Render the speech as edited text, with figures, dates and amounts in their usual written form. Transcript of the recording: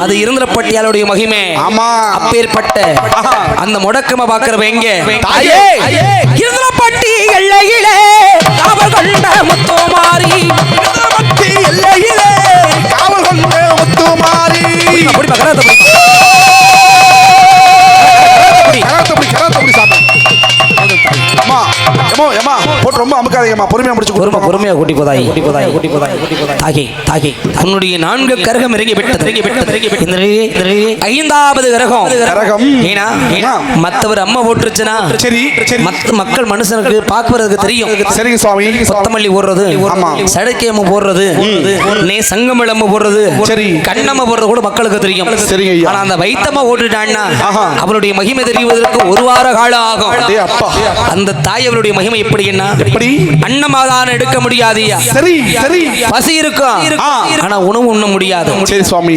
அது இருந்தப்பட்டியாளுடைய மகிமை. ஆமா. அப்பேற்பட்ட அந்த முடக்கம பாக்குறவ எங்க தாயே இருந்தப்பட்டி எல்லையிலே காவல் கொண்ட முத்துமாரி. இருந்தப்பட்டி எல்லையிலே காவல் கொண்ட முத்துமாரி. அப்படி பக்கறத போட்டு ரொம்ப அமுக்காதீங்கம்மா. பொறுமையா முடிச்சு பொறுமையா கூட்டி போதாய் தாகி தாகி தன்னுடைய 4 கரகம் இறங்கி விட்டது. ஐந்தாவது கரகம் ஏனா மத்தவர் அம்மா போட்டுருச்சுனா சரி மக்கள் மனுஷனுக்கு பாக்குறதுக்கு தெரியும். சரிங்க சுவாமி. கொத்தமல்லி போடுறது, சடக்கியம்ம போடுறது, நே சங்கமிழம்ம போடுறது, சரி கண்ணம்ம போடுறது கூட மக்களுக்கு தெரியும். சரிங்க ஐயா. ஆனா அந்த வைத்தம்மா போட்டுட்டான்னா அவளுடைய மகிமை தெரிவதற்கு 1 வார காலம் ஆகும். அந்த தாய் அவளுடைய மகிமை எப்படி என்ன எப்படி அன்னமாதான் எடுக்க முடியாது. சரி பசி இருக்கும், ஆனா உணவு உண்ண முடியாது. சரி சுவாமி.